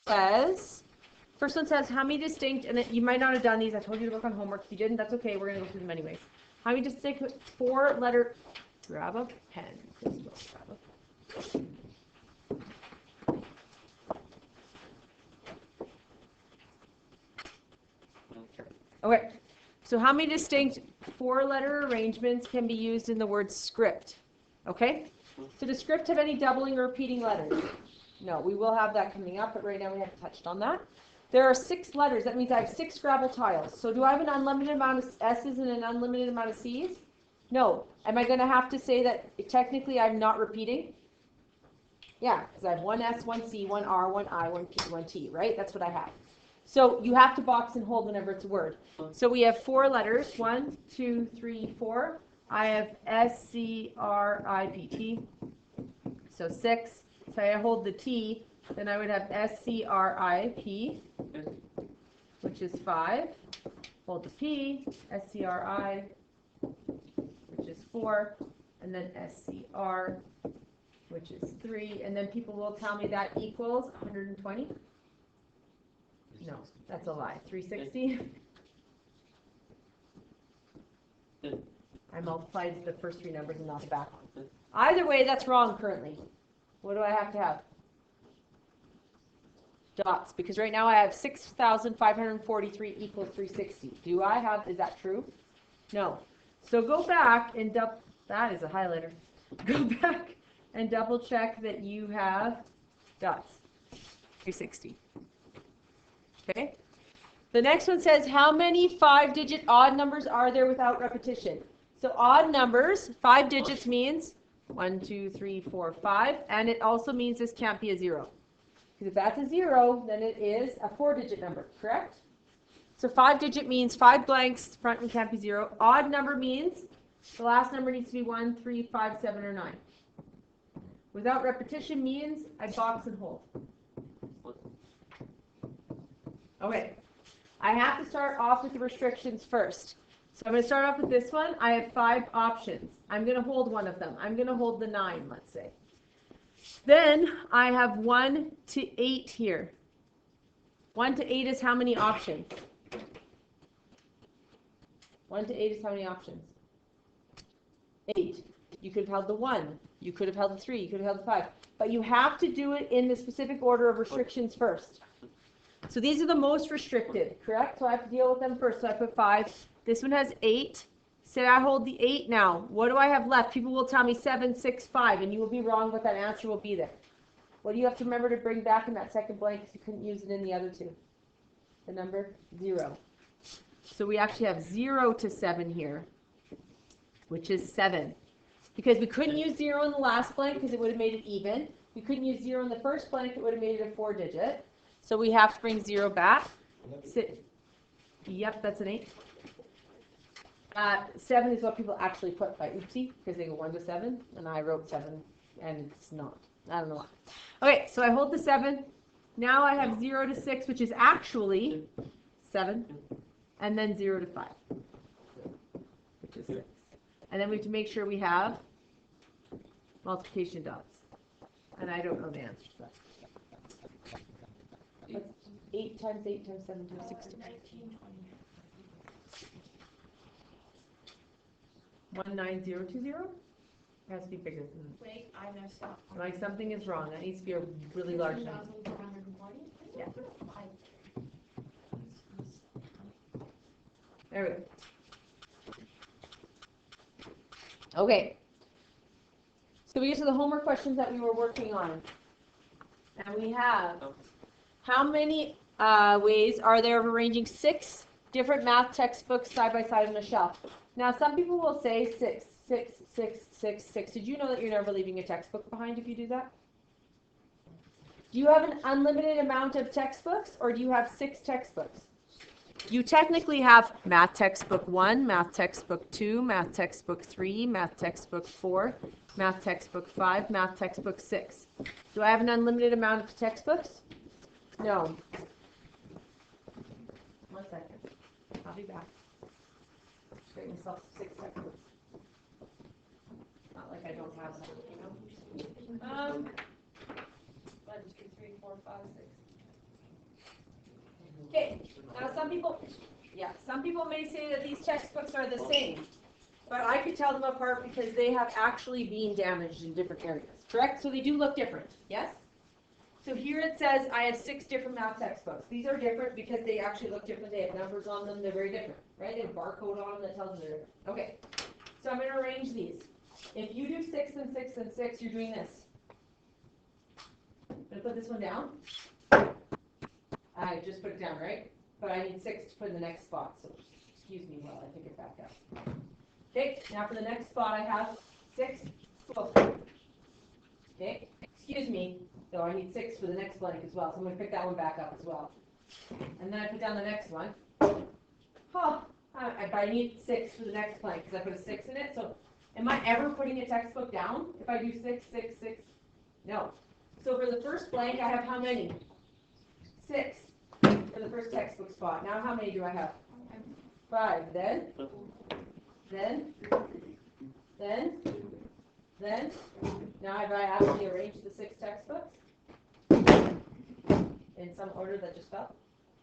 says, first one says, how many distinct, and you might not have done these. I told you to work on homework. If you didn't, that's okay. We're going to go through them anyways. How many distinct four-letter, grab a pen. Okay, so how many distinct four-letter arrangements can be used in the word script? Okay, so does script have any doubling or repeating letters? No, we will have that coming up, but right now we haven't touched on that. There are 6 letters. That means I have 6 Scrabble tiles. So do I have an unlimited amount of S's and an unlimited amount of C's? No. Am I going to have to say that technically I'm not repeating? Yeah, because I have 1 S, 1 C, 1 R, 1 I, 1 P, 1 T, right? That's what I have. So you have to box and hold whenever it's a word. So we have 4 letters. 1, 2, 3, 4. I have S, C, R, I, P, T. So 6. So I hold the T, then I would have S, C, R, I, P, which is 5. Hold the P, S, C, R, I, which is 4. And then S, C, R, which is 3. And then people will tell me that equals 120. No, that's a lie. 360. I multiplied the first 3 numbers and not the back one. Either way, that's wrong currently. What do I have to have? Dots, because right now I have 6,543 equals 360. Do I have, is that true? No. So go back and that is a highlighter. Go back and double check that you have dots. 360. Okay. The next one says, how many 5-digit odd numbers are there without repetition? So odd numbers, 5 digits means 1, 2, 3, 4, 5, and it also means this can't be a 0. Because if that's a 0, then it is a 4-digit number, correct? So 5-digit means 5 blanks, front and can't be 0. Odd number means the last number needs to be 1, 3, 5, 7, or 9. Without repetition means I box and hold. Okay, I have to start off with the restrictions first. So I'm going to start off with this one. I have 5 options. I'm going to hold one of them. I'm going to hold the 9, let's say. Then I have 1 to 8 here. 1 to 8 is how many options? 1 to 8 is how many options? 8. You could have held the 1. You could have held the 3. You could have held the 5. But you have to do it in the specific order of restrictions first. So these are the most restricted, correct? So I have to deal with them first. So I put 5. This one has 8. Say I hold the 8 now. What do I have left? People will tell me 7, 6, 5, and you will be wrong, but that answer will be there. What do you have to remember to bring back in that second blank because you couldn't use it in the other 2? The number 0. So we actually have 0 to 7 here, which is 7. Because we couldn't use 0 in the last blank because it would have made it even. We couldn't use 0 in the first blank, it would have made it a 4-digit. So we have to bring 0 back. Yep, that's an 8. 7 is what people actually put by oopsie, because they go 1 to 7, and I wrote 7, and it's not. I don't know why. Okay, so I hold the 7. Now I have 0 to 6, which is actually 7, and then 0 to 5, which is 6. And then we have to make sure we have multiplication dots. And I don't know the answer to that. 8 times 8 times 7 times 16. 19020? It has to be bigger than that. Wait, I messed up. Like something is wrong. That needs to be a really large number. Yeah. There we go. Okay. So we get to the homework questions that we were working on. And we have, how many ways are there of arranging 6 different math textbooks side by side on a shelf? Now, some people will say 6, 6, 6, 6, 6. Did you know that you're never leaving a textbook behind if you do that? Do you have an unlimited amount of textbooks, or do you have 6 textbooks? You technically have math textbook 1, math textbook 2, math textbook 3, math textbook 4, math textbook 5, math textbook 6. Do I have an unlimited amount of textbooks? No. 1 second. I'll be back. Get myself 6 textbooks. Not like I don't have them, you know. 1, 2, 3, 4, 5, 6. Okay, now some people may say that these textbooks are the same, but I could tell them apart because they have actually been damaged in different areas, correct? So they do look different, yes? So here it says I have 6 different math textbooks. These are different because they actually look different. They have numbers on them. They're very different, right? They have a barcode on them that tells you they're different. Okay, so I'm going to arrange these. If you do 6 and 6 and 6, you're doing this. I'm going to put this one down. I just put it down, right? But I need 6 to put in the next spot, so excuse me while I pick it back up. Okay, now for the next spot I have 6. Okay, excuse me, though I need 6 for the next blank as well, so I'm going to pick that one back up as well. And then I put down the next one. Oh, I need 6 for the next blank because I put a 6 in it, so am I ever putting a textbook down if I do 6, 6, 6? No. So for the first blank I have how many? 6 for the first textbook spot. Now how many do I have? 5. Then, now have I actually arranged the 6 textbooks in some order that just fell?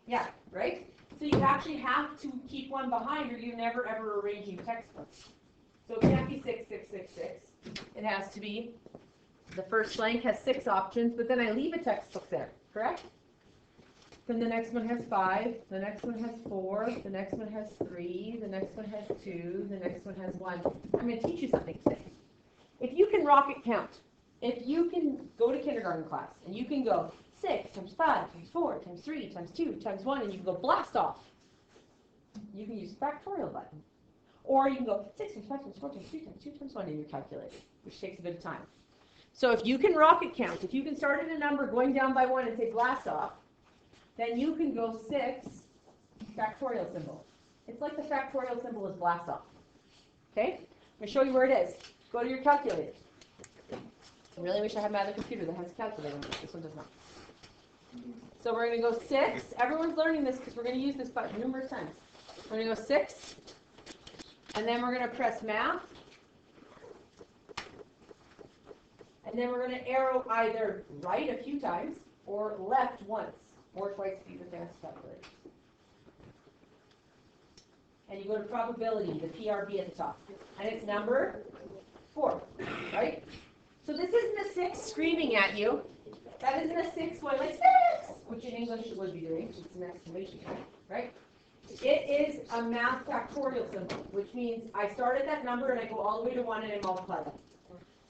Yeah, right? So you actually have to keep one behind or you're never ever arranging textbooks. So it can't be 6, 6, 6, 6. It has to be, the first blank has 6 options, but then I leave a textbook there, correct? Then the next one has 5, the next one has 4, the next one has 3, the next one has 2, the next one has 1. I'm going to teach you something today. If you can rocket count, if you can go to kindergarten class and you can go 6 times 5 times 4 times 3 times 2 times 1 and you can go blast off, you can use the factorial button. Or you can go 6 times 5 times 4 times 3 times 2 times 1 in your calculator, which takes a bit of time. So if you can rocket count, if you can start at a number going down by 1 and say blast off, then you can go 6 factorial symbol. It's like the factorial symbol is blast off. Okay? I'm going to show you where it is. Go to your calculator. I really wish I had my other computer that has a calculator, but this one does not. So we're going to go 6. Everyone's learning this because we're going to use this button numerous times. We're going to go 6. And then we're going to press math. And then we're going to arrow either right a few times or left once. Or twice if you advanced calculators. And you go to probability, the PRB at the top. And it's number 4, right? So this isn't a 6 screaming at you. That isn't a 6 going like 6, which in English you would be doing. It's an exclamation point, right? It is a math factorial symbol, which means I start at that number and I go all the way to 1 and I multiply them.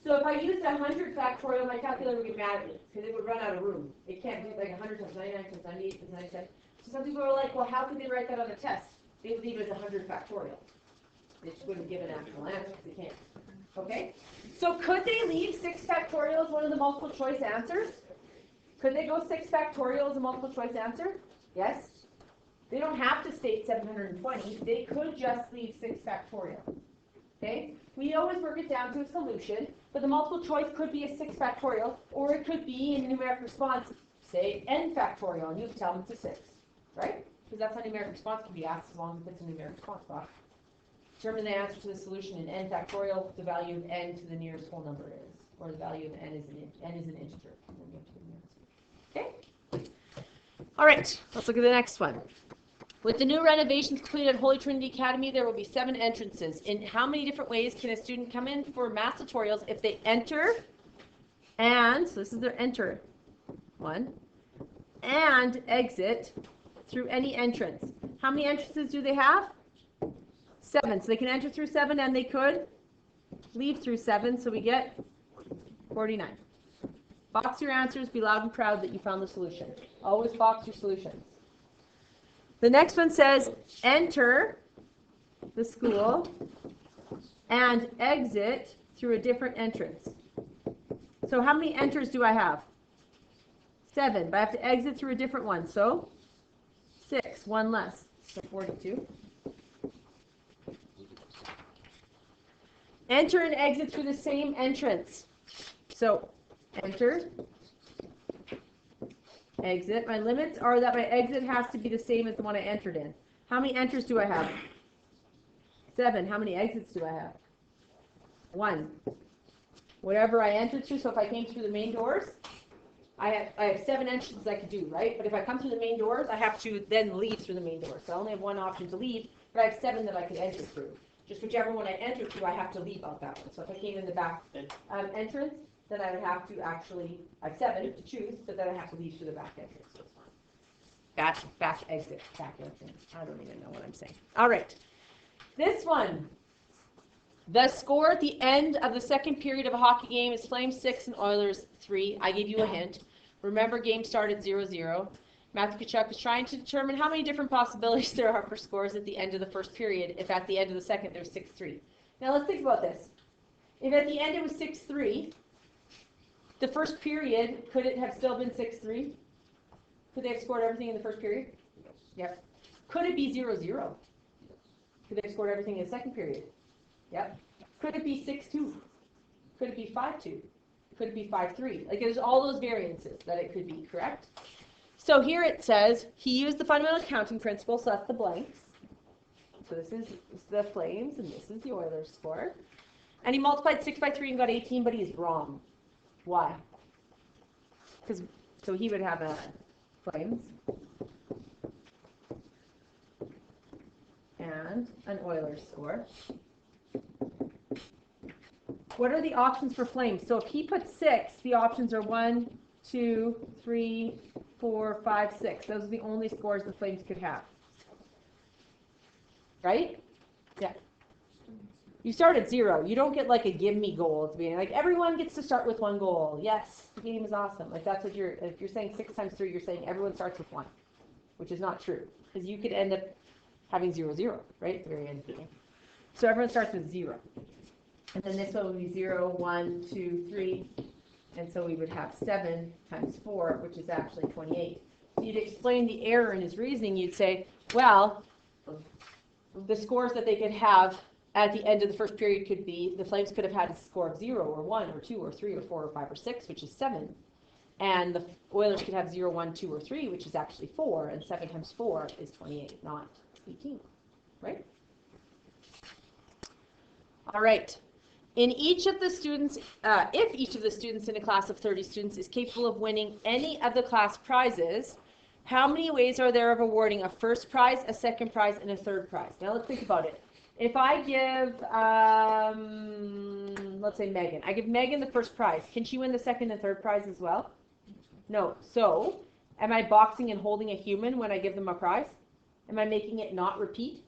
So if I used 100 factorial, my calculator would get mad at me because it would run out of room. It can't do like 100 times 99 times 98 times 97. So some people are like, well, how could they write that on a test? They would leave it as 100 factorial. They just wouldn't give an actual answer because they can't. Okay? So could they leave 6 factorial as one of the multiple choice answers? Could they go 6 factorial as a multiple choice answer? Yes. They don't have to state 720. They could just leave 6 factorial. Okay? We always work it down to a solution, but the multiple choice could be a 6 factorial, or it could be in numeric response, say n factorial, and you tell them it's a 6, right? Because that's how numeric response can be asked as long as it's a numeric response box. Determine the answer to the solution in n factorial, the value of n to the nearest whole number is, or the value of n is an integer. Okay? All right, let's look at the next one. With the new renovations completed at Holy Trinity Academy, there will be 7 entrances. In how many different ways can a student come in for math tutorials if they enter and, so this is their enter one, and exit through any entrance? How many entrances do they have? 7. So they can enter through 7 and they could leave through 7, so we get 49. Box your answers, be loud and proud that you found the solution. Always box your solutions. The next one says, enter the school and exit through a different entrance. So how many enters do I have? 7, but I have to exit through a different one. So 6, 1 less, so 42. Enter and exit through the same entrance. So enter, exit. My limits are that my exit has to be the same as the one I entered in. How many enters do I have? 7. How many exits do I have? 1. Whatever I entered through, so if I came through the main doors, I have 7 entrances I could do, right? But if I come through the main doors, I have to then leave through the main doors. So I only have one option to leave, but I have 7 that I could enter through. Just whichever one I enter through, I have to leave out that one. So if I came in the back entrance, then I would have to actually, I have 7 to choose, but then I have to leave through the back entrance. So it's fine. Back exit. I don't even know what I'm saying. All right. This one. The score at the end of the second period of a hockey game is Flames 6 and Oilers 3. I gave you a hint. Remember, game started 0-0. Matthew Kachuk is trying to determine how many different possibilities there are for scores at the end of the first period if at the end of the second there's 6-3. Now let's think about this. If at the end it was 6-3, the first period, could it have still been 6-3? Could they have scored everything in the first period? Yep. Could it be 0-0? Could they have scored everything in the second period? Yep. Could it be 6-2? Could it be 5-2? Could it be 5-3? Like there's all those variances that it could be, correct? So here it says he used the fundamental accounting principle, so that's the blanks. So this is the Flames and this is the Oilers score. And he multiplied 6 by 3 and got 18, but he's wrong. Why? Because so he would have a Flames and an Oilers score. What are the options for Flames? So if he put 6, the options are 1, 2, 3, 4, 5, 6. Those are the only scores the Flames could have. Right? Yeah. You start at 0. You don't get like a give me goal at the beginning. Like everyone gets to start with 1 goal. Yes, the game is awesome. Like that's what if you're saying 6 times 3, you're saying everyone starts with 1, which is not true. Because you could end up having 0-0, right? At the very end of the game. So everyone starts with 0. And then this one would be 0, 1, 2, 3. And so we would have 7 times 4, which is actually 28. So you'd explain the error in his reasoning. You'd say, well, the scores that they could have at the end of the first period could be, the Flames could have had a score of 0 or 1 or 2 or 3 or 4 or 5 or 6, which is 7. And the Oilers could have 0, 1, 2, or 3, which is actually 4. And 7 times 4 is 28, not 18. Right? All right. In each of the students, if each of the students in a class of 30 students is capable of winning any of the class prizes, how many ways are there of awarding a first prize, a second prize, and a third prize? Now let's think about it. If I give, let's say Megan, I give Megan the first prize. Can she win the second and third prize as well? No. So, am I boxing and holding a human when I give them a prize? Am I making it not repeat?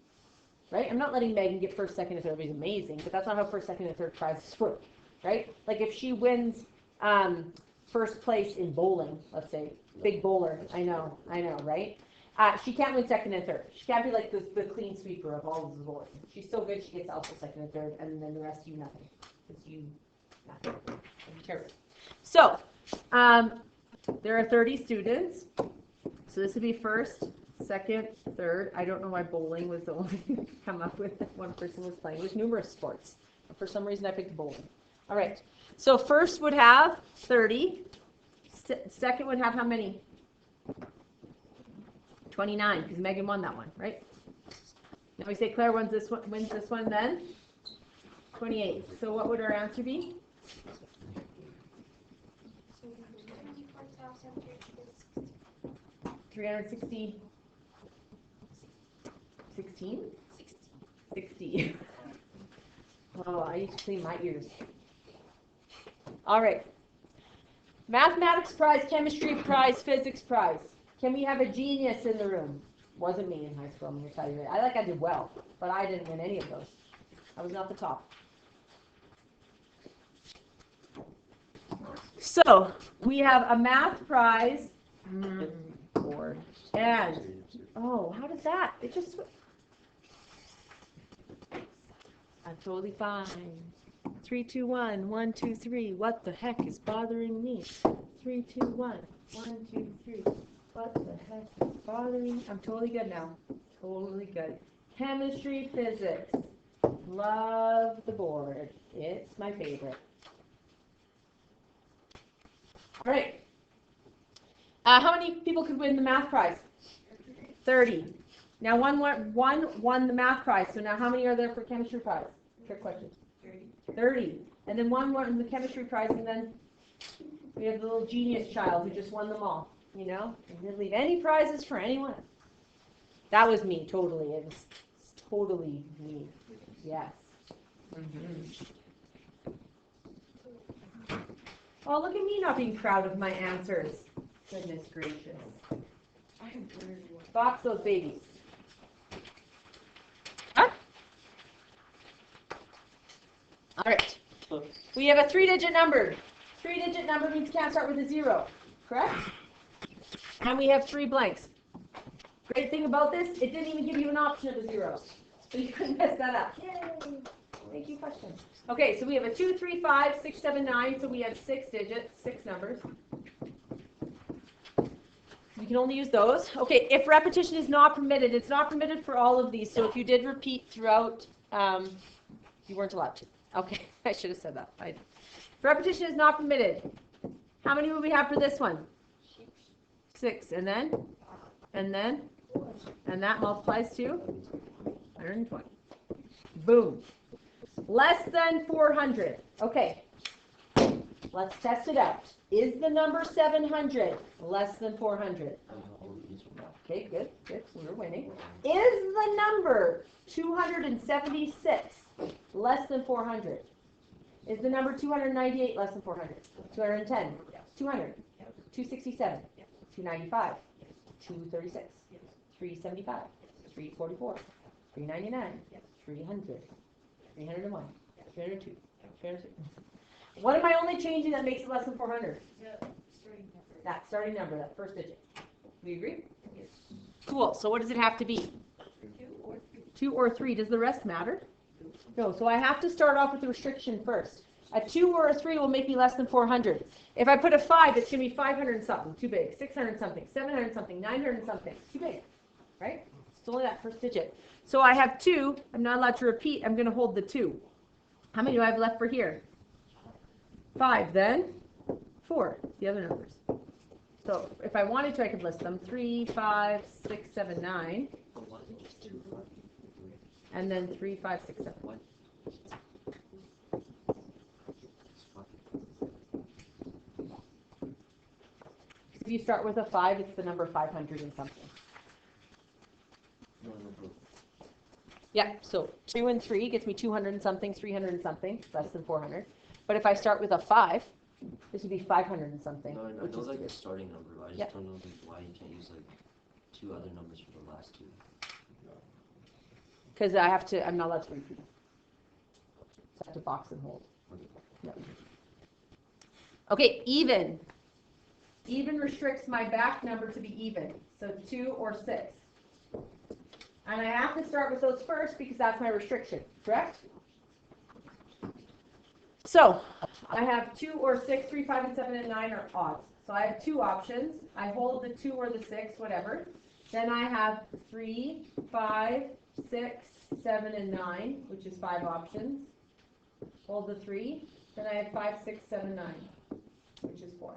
Right? I'm not letting Megan get first, second, and third. It's amazing, but that's not how first, second, and third prizes work. Right? Like if she wins first place in bowling, let's say, big bowler, I know, right? She can't win second and third. She can't be like the clean sweeper of all of the bowling. She's so good, she gets also second and third, and then the rest of you nothing. Because you, nothing. Terrible. So, there are 30 students. So this would be first, second, third. I don't know why bowling was the only thing to come up with that one person was playing. There's numerous sports. For some reason, I picked bowling. All right. So first would have 30. Second would have how many? 29, because Megan won that one, right? Now we say Claire wins this one then? 28. So what would our answer be? 360. 16? 60. Oh, I used to clean my ears. All right. Mathematics prize, chemistry prize, physics prize. Can we have a genius in the room? Wasn't me in high school, I'm going to tell you. I did well, but I didn't win any of those. I was not the top. So, we have a math prize. Board. And, oh, how does that? It just... I'm totally fine. 3, 2, 1, 1, 2, 3. What the heck is bothering me? 3, 2, 1, 1, 2, 3. What the heck is bothering me? I'm totally good now. Totally good. Chemistry, physics. Love the board. It's my favorite. All right. How many people could win the math prize? 30. Now one won the math prize. So now how many are there for chemistry prize? Trick question. 30. And then one won the chemistry prize, and then We have the little genius child who just won them all, you know? And didn't leave any prizes for anyone. That was me, totally. It was totally me. Yes. Oh, look at me not being proud of my answers. Goodness gracious. Box those babies. Huh? All right. We have a 3-digit number. 3-digit number means you can't start with a 0, correct? And we have 3 blanks. Great thing about this, it didn't even give you an option of a 0. So you couldn't mess that up. Yay. Thank you, question. Okay, so we have a 2, 3, 5, 6, 7, 9. So we have 6 digits, 6 numbers. You can only use those. Okay, if repetition is not permitted, it's not permitted for all of these. So if you did repeat throughout, you weren't allowed to. Okay, I should have said that. If repetition is not permitted, how many will we have for this one? 6. And then? And then? And that multiplies to 120. Boom. Less than 400. Okay. Let's test it out. Is the number 700 less than 400? Okay, good, good. So we're winning. Is the number 276 less than 400? Is the number 298 less than 400? 210? 200? 267? 295? 236? 375? 344? 399? 300? 301? 302? 303? What am I only changing that makes it less than 400? That starting number, that first digit. We agree? Yes. Cool. So what does it have to be? 2 or 3. Does the rest matter? No. So I have to start off with the restriction first. A 2 or a 3 will make me less than 400. If I put a 5, it's going to be 500 and something, too big. 600 something, 700 something, 900 something, too big. Right? It's only that first digit. So I have 2. I'm not allowed to repeat. I'm going to hold the 2. How many do I have left for here? 5, then 4, the other numbers. So if I wanted to, I could list them. 3, 5, 6, 7, 9. And then 3, 5, 6, 7. If you start with a 5, it's the number 500 and something. Yeah, so 2 and 3 gets me 200 and something, 300 and something, less than 400. But if I start with a 5, this would be 500 and something. No, I know like the starting number, but I just don't know why you can't use like 2 other numbers for the last 2. Because I'm not allowed to repeat. So I have to box and hold. Yep. Okay, even. Even restricts my back number to be even. So 2 or 6. And I have to start with those first because that's my restriction, correct? So I have 2 or 6, 3, 5, and 7, and 9 are odds. So I have 2 options. I hold the 2 or the 6, whatever. Then I have 3, 5, 6, 7, and 9, which is 5 options. Hold the 3. Then I have 5, 6, 7, 9, which is 4.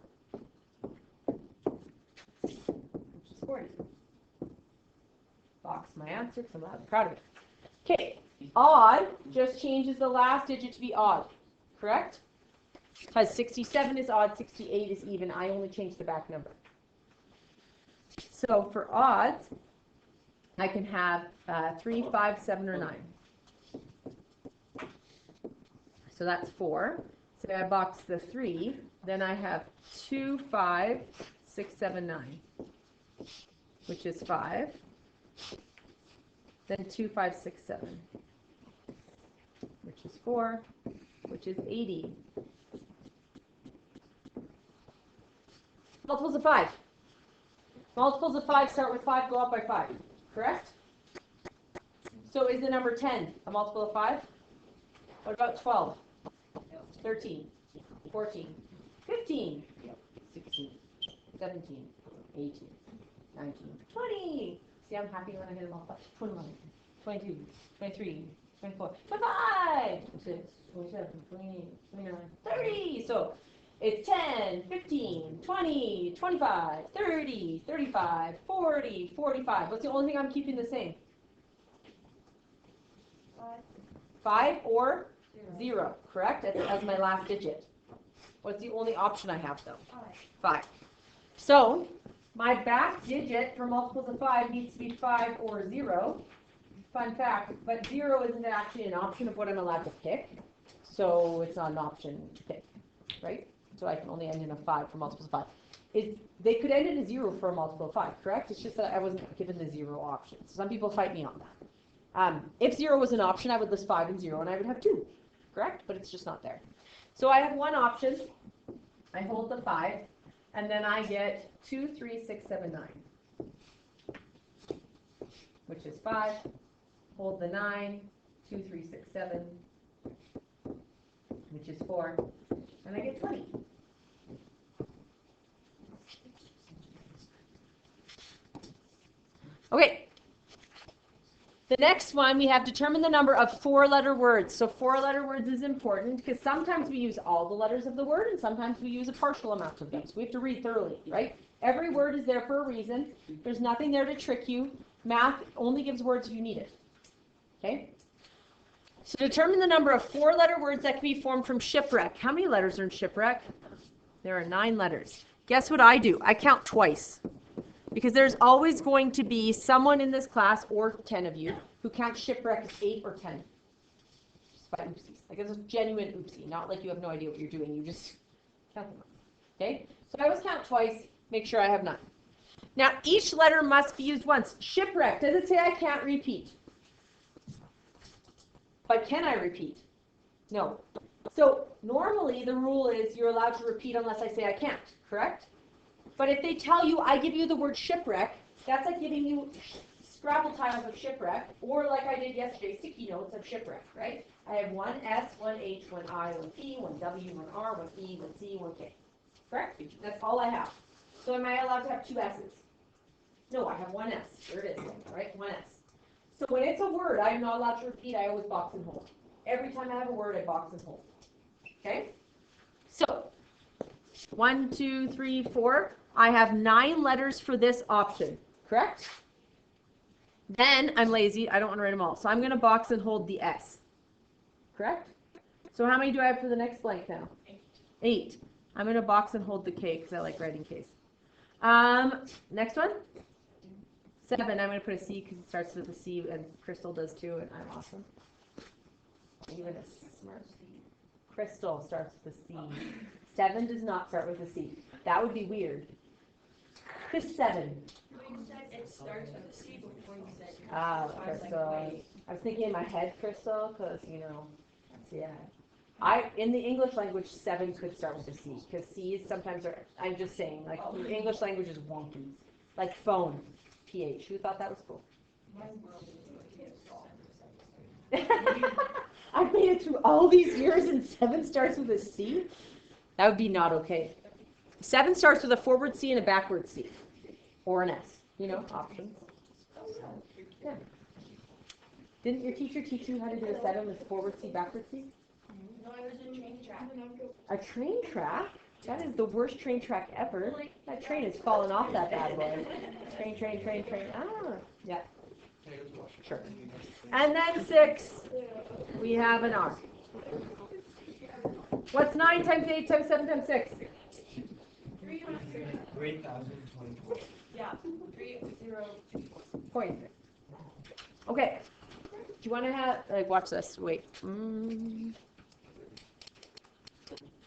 Which is 40. Box my answer because I'm not proud of it. Okay, odd just changes the last digit to be odd, correct? Because 67 is odd, 68 is even. I only changed the back number. So for odds, I can have 3, 5, 7, or 9. So that's 4. So I box the 3. Then I have 2, 5, 6, 7, 9, which is 5. Then 2, 5, 6, 7, which is 4, which is 80. Multiples of 5. Multiples of 5 start with 5, go up by 5, correct? So is the number 10 a multiple of 5? What about 12? 13, 14, 15, 16, 17, 18, 19, 20. See, I'm happy when I hit them all. 21, 22, 23, 24, 25, 26, 27, 28, 29, 30. So it's 10, 15, 20, 25, 30, 35, 40, 45. What's the only thing I'm keeping the same? 5 or 0, correct? As my last digit. What's the only option I have, though? 5. So, my back digit for multiples of 5 needs to be 5 or 0. Fun fact, but 0 isn't actually an option of what I'm allowed to pick. So, it's not an option to pick, right? So, I can only end in a 5 for multiples of 5. They could end in a 0 for a multiple of 5, correct? It's just that I wasn't given the 0 option. So some people fight me on that. If 0 was an option, I would list 5 and 0, and I would have 2, correct? But it's just not there. So I have one option. I hold the 5, and then I get 2, 3, 6, 7, 9, which is 5. Hold the 9, 2, 3, 6, 7, which is 4, and I get 20. Okay. The next one, we have determined the number of 4-letter words. So 4-letter words is important because sometimes we use all the letters of the word and sometimes we use a partial amount of them. So we have to read thoroughly, right? Every word is there for a reason. There's nothing there to trick you. Math only gives words if you need it. Okay? So determine the number of 4-letter words that can be formed from shipwreck. How many letters are in shipwreck? There are 9 letters. Guess what I do? I count twice. Because there's always going to be someone in this class, or 10 of you, who counts shipwreck as 8 or 10. Just by oopsies. Like it's a genuine oopsie, not like you have no idea what you're doing. You just count them. Okay? So I always count twice, make sure I have 9. Now, each letter must be used once. Shipwreck, does it say I can't repeat? But can I repeat? No. So normally the rule is you're allowed to repeat unless I say I can't, correct? But if they tell you, I give you the word shipwreck, that's like giving you Scrabble tiles of shipwreck, or like I did yesterday, sticky notes of shipwreck, right? I have one S, one H, one I, one P, one W, one R, one E, one C, one K. Correct? That's all I have. So am I allowed to have 2 S's? No, I have one S. There it is, right? One S. So when it's a word I'm not allowed to repeat, I always box and hold. Every time I have a word, I box and hold. Okay? So, 1, 2, 3, 4. I have 9 letters for this option, correct? Then I'm lazy. I don't want to write them all. So I'm going to box and hold the S, correct? So how many do I have for the next blank now? 8. I'm going to box and hold the K because I like writing Ks. Next one? 7. I'm going to put a C because it starts with a C, and Crystal does too, and I'm awesome. Even a smart C. Crystal starts with a C. 7 does not start with a C. That would be weird. Chris 7. It starts with a C before you said. Crystal. I was thinking in my head, Crystal, because, yeah. In the English language, 7 could start with a C, because C's sometimes are, I'm just saying, like, the English language is wonky. Like phone, PH. Who thought that was cool? I've made it through all these years and 7 starts with a C? That would be not okay. 7 starts with a forward C and a backward C. Or an S. Options. Yeah. Didn't your teacher teach you how to do a 7 with forward C, backward C? No, I was in train track. A train track? That is the worst train track ever. That train has fallen off that bad boy. Train. Ah, yeah. Sure. And then 6, we have an R. What's 9 times 8 times 7 times 6? 3,024. Yeah, 3,024. Point. Okay. Do you want to have, watch this, wait.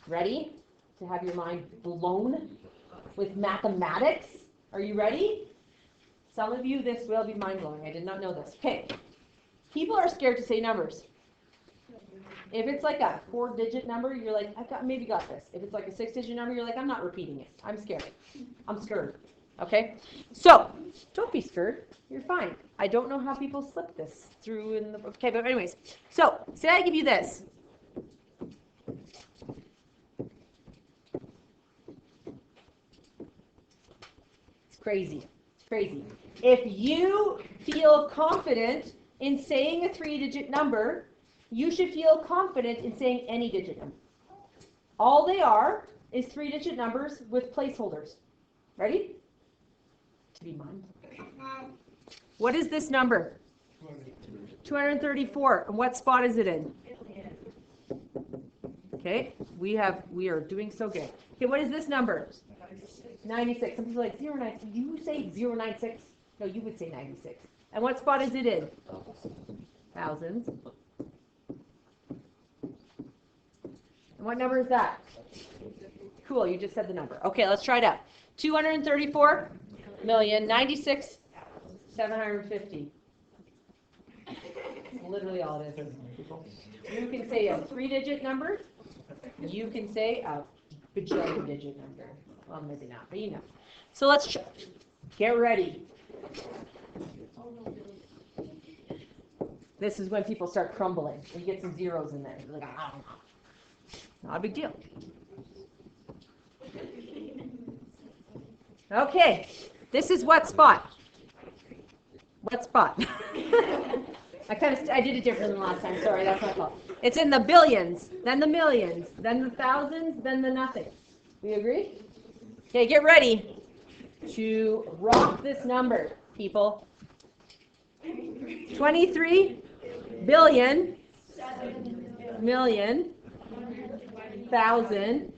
Ready to have your mind blown with mathematics? Are you ready? Some of you, this will be mind-blowing. I did not know this. Okay. People are scared to say numbers. If it's like a 4-digit number, you're like, maybe got this. If it's like a 6-digit number, you're like, I'm not repeating it. I'm scared. I'm scared. Okay? So, don't be scared. You're fine. I don't know how people slip this through in the, okay, but anyways. So, say I give you this. It's crazy. It's crazy. If you feel confident in saying a 3-digit number, you should feel confident in saying any digit number. All they are is 3-digit numbers with placeholders. Ready? To be mine. What is this number? 234. And what spot is it in? Okay. We are doing so good. Okay, what is this number? 96. Some people are like 09. You say 096? No, you would say 96. And what spot is it in? Thousands. And what number is that? Cool, you just said the number. Okay, let's try it out. 234,096,750. Literally all it is, people. You can say a 3-digit number. You can say a bajillion-digit number. Well, maybe not, but you know. So let's get ready. This is when people start crumbling. And you get some zeros in there. You're like, I don't know. Not a big deal. Okay, this is what spot? What spot? I did it different than last time. Sorry, that's my fault. It's in the billions, then the millions, then the thousands, then the nothings. We agree? Okay, get ready to rock this number, people. 23 billion million thousand.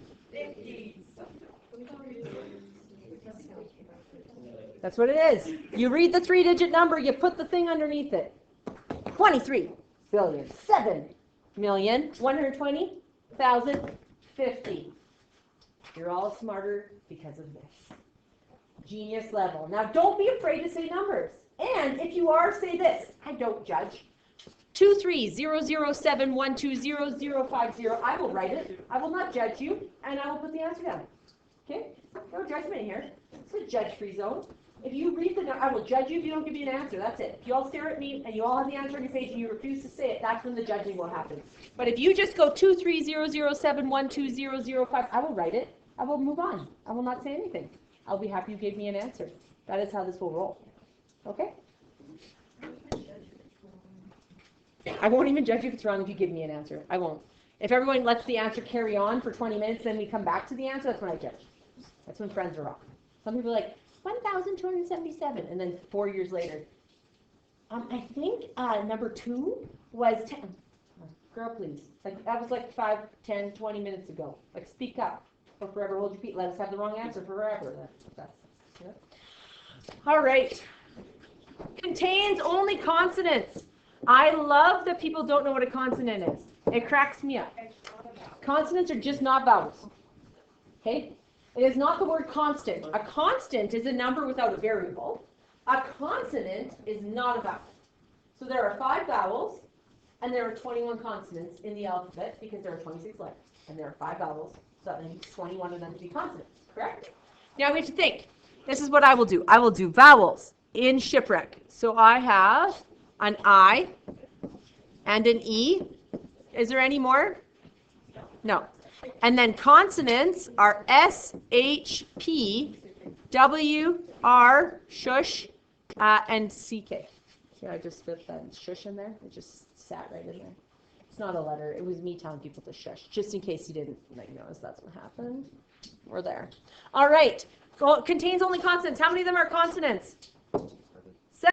That's what it is. You read the 3-digit number, you put the thing underneath it. 23 billion, 7,120,050. You're all smarter because of this. Genius level. Now don't be afraid to say numbers. And if you are, say this. I don't judge. 23007120050. I will write it. I will not judge you, and I will put the answer down. Okay? No judgment here. It's a judge-free zone. If you read the number, I will judge you if you don't give me an answer. That's it. If you all stare at me and you all have the answer on your page and you refuse to say it, that's when the judging will happen. But if you just go 23007120050, I will write it. I will move on. I will not say anything. I'll be happy you gave me an answer. That is how this will roll. Okay? I won't even judge you if it's wrong if you give me an answer. I won't. If everyone lets the answer carry on for 20 minutes, then we come back to the answer, that's when I judge. That's when friends are off. Some people are like, 1,277, and then 4 years later, I think number 2 was 10. Girl, please. Like, that was like 5, 10, 20 minutes ago. Like, speak up or forever hold your peace. Let us have the wrong answer forever. That's you know. All right. Contains only consonants. I love that people don't know what a consonant is. It cracks me up. Consonants are just not vowels. Okay? It is not the word constant. A constant is a number without a variable. A consonant is not a vowel. So there are 5 vowels, and there are 21 consonants in the alphabet because there are 26 letters. And there are 5 vowels, so that means 21 of them to be consonants. Correct? Now we have to think. This is what I will do. I will do vowels in shipwreck. So I have an I and an E. Is there any more? No. And then consonants are S, H, P, W, R, shush, and CK. See, I just fit that shush in there. It just sat right in there. It's not a letter. It was me telling people to shush, just in case you didn't notice that's what happened. We're there. All right. Contains only consonants. How many of them are consonants?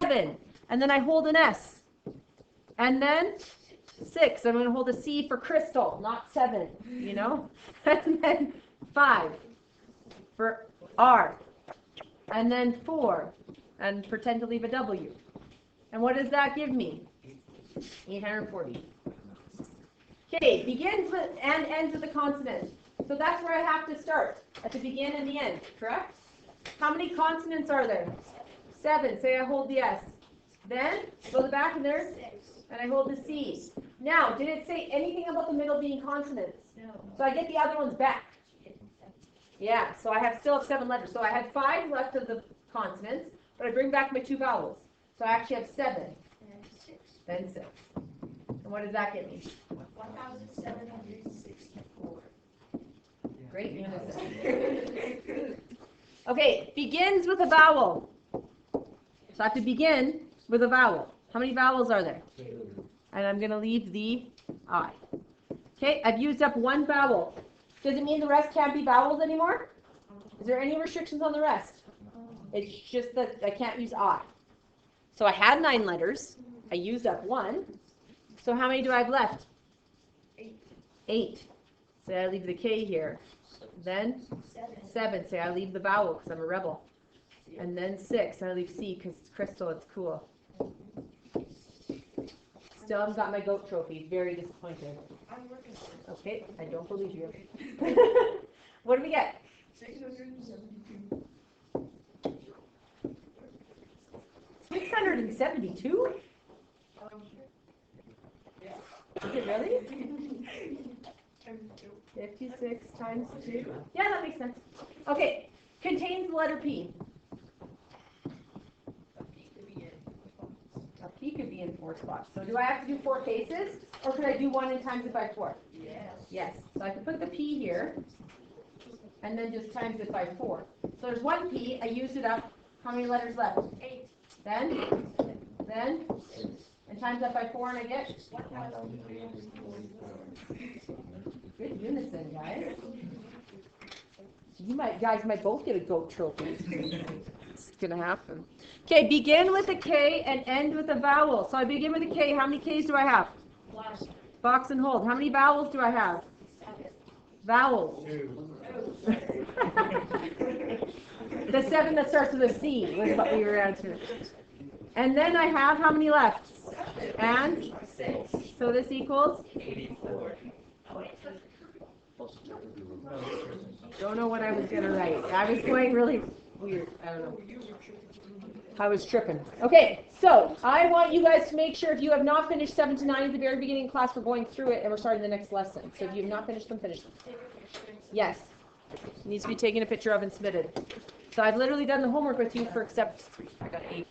7. And then I hold an S. And then 6. I'm going to hold a C for crystal, not 7, you know? And then 5 for R. And then 4. And pretend to leave a W. And what does that give me? 840. Okay, begins with and ends with a consonant. So that's where I have to start, at the begin and the end, correct? How many consonants are there? 7. Say I hold the S. Then, go to the back and there's 6. And I hold the C. Now, did it say anything about the middle being consonants? No. So I get the other ones back. Yeah, so I still have 7 letters. So I had 5 left of the consonants, but I bring back my 2 vowels. So I actually have 7. Then 6. And what does that get me? 1,764. Great, you know this. Okay, begins with a vowel. So I have to begin with a vowel. How many vowels are there? 2. And I'm going to leave the I. Okay, I've used up 1 vowel. Does it mean the rest can't be vowels anymore? Is there any restrictions on the rest? It's just that I can't use I. So I had 9 letters. I used up 1. So how many do I have left? 8. Say I leave the K here. Then 7. Say I leave the vowel because I'm a rebel. And then 6. I leave C because it's crystal. It's cool. Still haven't got my goat trophy. Very disappointed. I'm working on it. Okay, I don't believe you. What do we get? 672. 672? Yeah. Is it really? I'm 56 times 2. Yeah, that makes sense. Okay, contains the letter P. A P could be in 4 spots. So do I have to do 4 cases? Or could I do 1 and times it by 4? Yes. Yes. So I can put the P here. And then just times it by 4. So there's 1 P. I used it up. How many letters left? 8. Then? And times that by 4 and I get? 1,344. Good unison, guys. Guys might both get a goat trophy. It's gonna happen. Okay, begin with a K and end with a vowel. So I begin with a K. How many Ks do I have? Box and hold. How many vowels do I have? Vowels. The 7 that starts with a C was what we were answering. And then I have how many left? And? So this equals? 84. Don't know what I was going to write. I was going really weird. I don't know. I was tripping. Okay, so I want you guys to make sure if you have not finished 7 to 9 at the very beginning of class, we're going through it and we're starting the next lesson. So if you have not finished them, finish them. Yes. Needs to be taken a picture of and submitted. So I've literally done the homework with you for except I got 8.